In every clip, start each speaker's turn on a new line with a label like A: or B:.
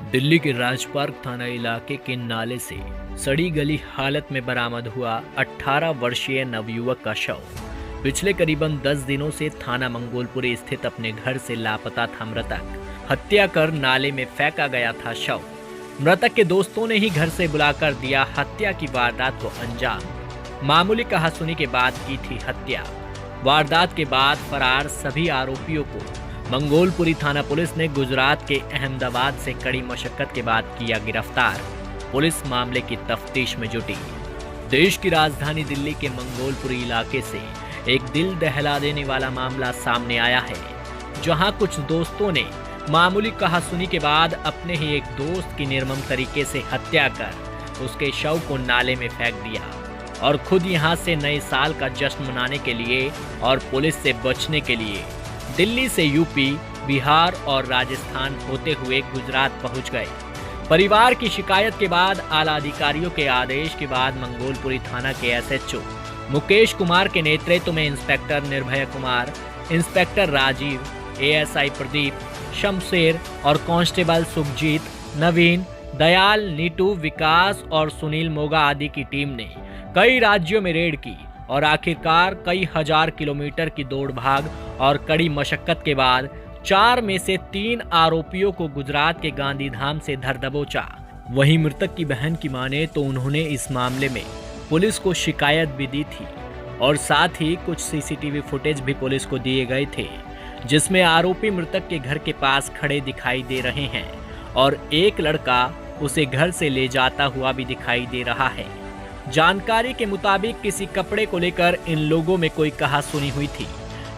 A: दिल्ली के राजपार्क थाना इलाके के नाले से सड़ी गली हालत में बरामद हुआ 18 वर्षीय नवयुवक का शव। पिछले करीबन 10 दिनों से थाना मंगोलपुरी स्थित अपने घर से लापता था मृतक। हत्या कर नाले में फेंका गया था शव। मृतक के दोस्तों ने ही घर से बुलाकर दिया हत्या की वारदात को अंजाम। मामूली कहासुनी के बाद की थी हत्या। वारदात के बाद फरार सभी आरोपियों को मंगोलपुरी थाना पुलिस ने गुजरात के अहमदाबाद से कड़ी मशक्कत के बाद किया गिरफ्तार। पुलिस मामले की तफ्तीश में जुटी। देश की राजधानी दिल्ली के मंगोलपुरी इलाके से एक दिल दहला देने वाला मामला सामने आया है, जहां कुछ दोस्तों ने मामूली कहासुनी के बाद अपने ही एक दोस्त की निर्मम तरीके से हत्या कर उसके शव को नाले में फेंक दिया और खुद यहां से नए साल का जश्न मनाने के लिए और पुलिस से बचने के लिए दिल्ली से यूपी, बिहार और राजस्थान होते हुए गुजरात पहुंच गए। परिवार की शिकायत के बाद आला अधिकारियों के आदेश के बाद मंगोलपुरी थाना के एसएचओ मुकेश कुमार के नेतृत्व में इंस्पेक्टर निर्भय कुमार, इंस्पेक्टर राजीव, एएसआई प्रदीप, शमशेर और कांस्टेबल सुखजीत, नवीन, दयाल, नीटू, विकास और सुनील मोगा आदि की टीम ने कई राज्यों में रेड की और आखिरकार कई हजार किलोमीटर की दौड़ भाग और कड़ी मशक्कत के बाद 4 में से 3 आरोपियों को गुजरात के गांधीधाम से धर दबोचा। वहीं मृतक की बहन की माने तो उन्होंने इस मामले में पुलिस को शिकायत भी दी थी और साथ ही कुछ सीसीटीवी फुटेज भी पुलिस को दिए गए थे, जिसमें आरोपी मृतक के घर के पास खड़े दिखाई दे रहे हैं और एक लड़का उसे घर से ले जाता हुआ भी दिखाई दे रहा है। जानकारी के मुताबिक किसी कपड़े को लेकर इन लोगों में कोई कहासुनी हुई थी,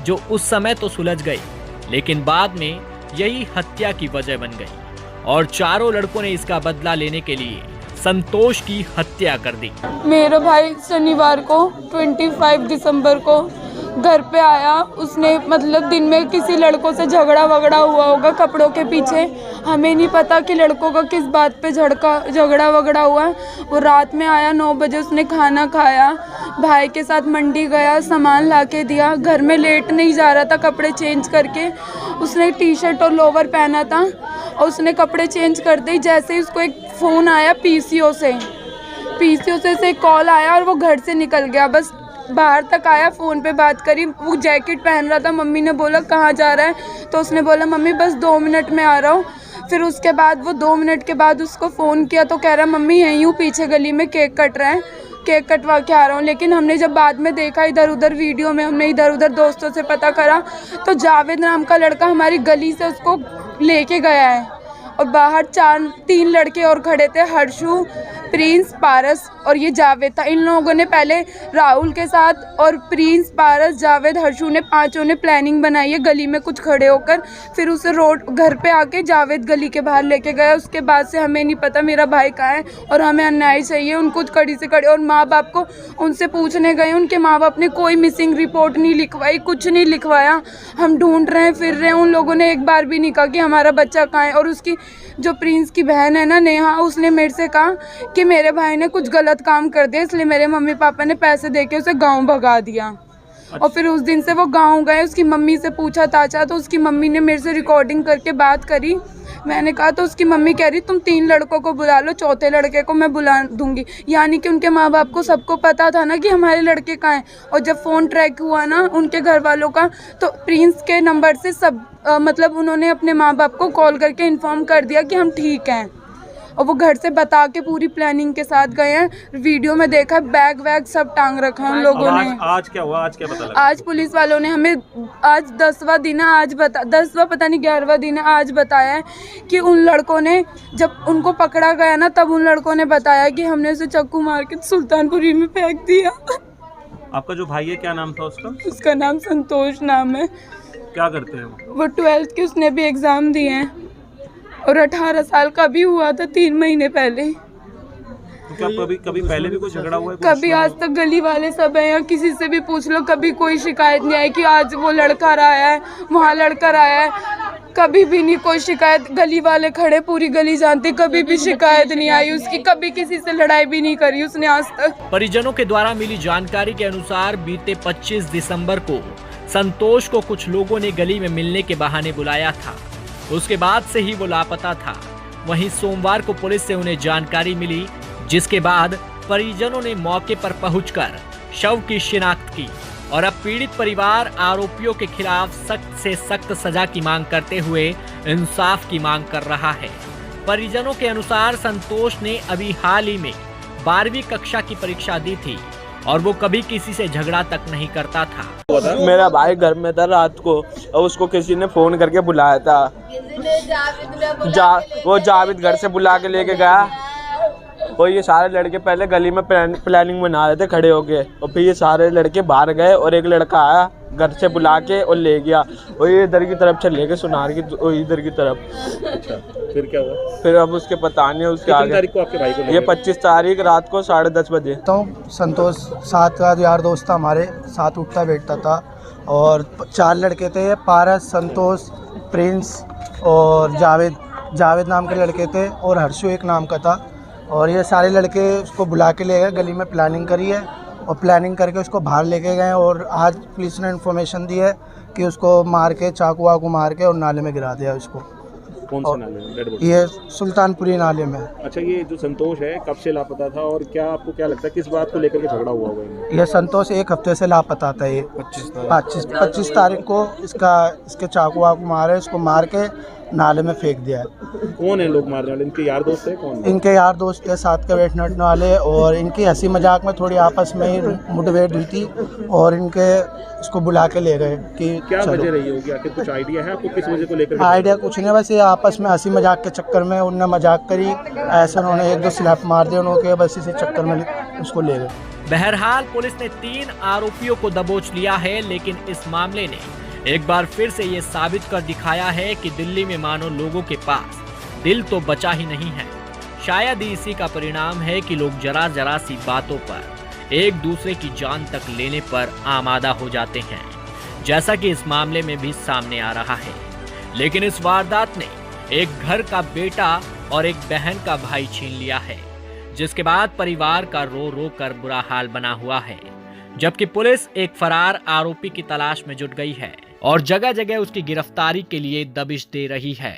A: जो उस समय तो सुलझ गई, लेकिन बाद में यही हत्या की वजह बन गई और चारों लड़कों ने इसका बदला लेने के लिए संतोष की हत्या कर दी।
B: मेरा भाई शनिवार को 25 दिसंबर को घर पे आया। उसने मतलब दिन में किसी लड़कों से झगड़ा वगड़ा हुआ होगा कपड़ों के पीछे। हमें नहीं पता कि लड़कों का किस बात पे झगड़ा वगड़ा हुआ। वो रात में आया 9 बजे, उसने खाना खाया, भाई के साथ मंडी गया, सामान ला के दिया। घर में लेट नहीं जा रहा था कपड़े चेंज करके। उसने टी शर्ट और लोवर पहना था और उसने कपड़े चेंज कर दी। जैसे ही उसको एक फ़ोन आया पीसीओ से कॉल आया और वो घर से निकल गया। बस बाहर तक आया, फ़ोन पे बात करी। वो जैकेट पहन रहा था। मम्मी ने बोला कहाँ जा रहा है, तो उसने बोला मम्मी बस 2 मिनट में आ रहा हूँ। फिर उसके बाद वो 2 मिनट के बाद उसको फ़ोन किया तो कह रहा मम्मी यहीं हूँ, पीछे गली में केक कट रहा है, केक कटवा के आ रहा हूँ। लेकिन हमने जब बाद में देखा इधर उधर वीडियो में, हमने इधर उधर दोस्तों से पता करा तो जावेद नाम का लड़का हमारी गली से उसको लेके गया है और बाहर 3 लड़के और खड़े थे, हर्षू, प्रिंस, पारस और ये जावेद था। इन लोगों ने पहले राहुल के साथ और प्रिंस, पारस, जावेद, हर्षू ने 5 ने प्लानिंग बनाई है गली में कुछ खड़े होकर। फिर उसे रोड घर पे आके जावेद गली के बाहर लेके गया। उसके बाद से हमें नहीं पता मेरा भाई कहाँ है और हमें अन्याय चाहिए। उनको कड़ी से कड़ी और माँ बाप को उनसे पूछने गए, उनके माँ बाप ने कोई मिसिंग रिपोर्ट नहीं लिखवाई, कुछ नहीं लिखवाया। हम ढूंढ रहे हैं, फिर रहे हैं। उन लोगों ने एक बार भी नहीं कहा कि हमारा बच्चा कहाँ है। और उसकी जो प्रिंस की बहन है ना नेहा, उसने मेरे से कहा कि मेरे भाई ने कुछ गलत काम कर दिया, इसलिए मेरे मम्मी पापा ने पैसे देके उसे गांव भगा दिया। और फिर उस दिन से वो गांव गए। उसकी मम्मी से पूछा ताचा तो उसकी मम्मी ने मेरे से रिकॉर्डिंग करके बात करी। मैंने कहा तो उसकी मम्मी कह रही तुम 3 लड़कों को बुला लो, 4थे लड़के को मैं बुला दूंगी। यानी कि उनके माँ बाप को सबको पता था ना कि हमारे लड़के कहाँ हैं। और जब फ़ोन ट्रैक हुआ ना उनके घर वालों का, तो प्रिंस के नंबर से मतलब उन्होंने अपने माँ बाप को कॉल करके इन्फॉर्म कर दिया कि हम ठीक हैं। और वो घर से बता के पूरी प्लानिंग के साथ गए हैं। वीडियो में देखा, बैग वैग सब टांग रखा उन लोगों ने।
C: आज क्या हुआ, आज क्या पता लगा?
B: आज पुलिस वालों ने हमें, आज 10वां दिन है, आज 10वां पता नहीं 11वां दिन है, आज बताया है कि उन लड़कों ने जब उनको पकड़ा गया ना तब उन लड़कों ने बताया कि हमने उसे चाकू मार के सुल्तानपुरी में फेंक दिया।
C: आपका जो भाई है क्या नाम था उसका?
B: उसका नाम संतोष नाम है।
C: क्या करते हैं
B: वो 12th के उसने भी एग्ज़ाम दिए हैं और 18 साल का भी हुआ था 3 महीने पहले।
C: तो क्या कभी पहले भी कोई झगड़ा हुआ है?
B: कभी आज तक गली वाले सब हैं या किसी से भी पूछ लो, कभी कोई शिकायत नहीं आई कि आज वो लड़का आया है, वहाँ लड़का आया है। कभी भी नहीं कोई शिकायत। गली वाले खड़े, पूरी गली जानती, कभी भी शिकायत नहीं आई उसकी। कभी किसी से लड़ाई भी नहीं करी उसने आज तक।
A: परिजनों के द्वारा मिली जानकारी के अनुसार बीते 25 दिसंबर को संतोष को कुछ लोगों ने गली में मिलने के बहाने बुलाया था। उसके बाद से ही वो लापता था। वहीं सोमवार को पुलिस से उन्हें जानकारी मिली, जिसके बाद परिजनों ने मौके पर पहुंचकर शव की शिनाख्त की और अब पीड़ित परिवार आरोपियों के खिलाफ सख्त से सख्त सजा की मांग करते हुए इंसाफ की मांग कर रहा है। परिजनों के अनुसार संतोष ने अभी हाल ही में 12वीं कक्षा की परीक्षा दी थी और वो कभी किसी से झगड़ा तक नहीं करता था।
D: मेरा भाई घर में था रात को और उसको किसी ने फोन करके बुलाया था। वो जावेद घर से बुला के लेके गया और ये सारे लड़के पहले गली में प्लानिंग बना रहे थे खड़े होके, और फिर ये सारे लड़के बाहर गए और एक लड़का आया घर से बुला के और ले गया और ये इधर की तरफ चले गए सुनार की इधर की तरफ।
C: अच्छा, फिर क्या हुआ?
D: फिर अब उसके पता नहीं उसके
C: कितनी
D: आगे।
C: तारीख को आपके भाई को
D: ये 25 तारीख रात को 10:30 बजे।
E: तो संतोष साथ का यार दोस्त था, हमारे साथ उठता बैठता था और 4 लड़के थे, पारस, संतोष, प्रिंस और जावेद नाम के लड़के थे और हर्षु एक नाम का था। और ये सारे लड़के उसको बुला के ले गए, गली में प्लानिंग करी है और प्लानिंग करके उसको बाहर लेके गए और आज पुलिस ने इन्फॉर्मेशन दी है कि उसको मार के चाकू वाकू मार के और नाले में गिरा दिया उसको।
C: कौन से नाले में? Dead body?
E: ये सुल्तानपुरी नाले में।
C: अच्छा, ये जो संतोष है कब से लापता था और क्या आपको क्या लगता है किस बात को लेकर के झगड़ा हुआ होगा इनमें?
E: ये संतोष 1 हफ्ते से लापता था। ये 25 तारीख को इसके चाकू वाकू मारे, इसको मार के नाले में फेंक दिया है।
C: कौन है लोग मारने वाले? इनके यार दोस्त है? कौन है?
E: इनके यार दोस्त थे साथ के बैठने उठने वाले और इनकी हंसी मजाक में थोड़ी आपस में ही मुठभेड़ हुई थी और इनके इसको बुला के ले गए कि
C: क्या
E: चलो।
C: वजह रही होगी? आखिर कुछ आइडिया है आपको किस वजह को लेकर?
E: आइडिया कुछ नहीं, बस ये आपस में हंसी मजाक के चक्कर में उनने मजाक करी, ऐसे उन्होंने 1-2 स्लैप मार दिए उन्होंने, बस इसी चक्कर में उसको ले गए।
A: बहरहाल पुलिस ने 3 आरोपियों को दबोच लिया है, लेकिन इस मामले ने एक बार फिर से ये साबित कर दिखाया है कि दिल्ली में मानो लोगों के पास दिल तो बचा ही नहीं है। शायद इसी का परिणाम है कि लोग जरा जरा सी बातों पर एक दूसरे की जान तक लेने पर आमादा हो जाते हैं, जैसा कि इस मामले में भी सामने आ रहा है। लेकिन इस वारदात ने एक घर का बेटा और एक बहन का भाई छीन लिया है, जिसके बाद परिवार का रो रो कर बुरा हाल बना हुआ है, जबकि पुलिस एक फरार आरोपी की तलाश में जुट गई है और जगह जगह उसकी गिरफ्तारी के लिए दबिश दे रही है।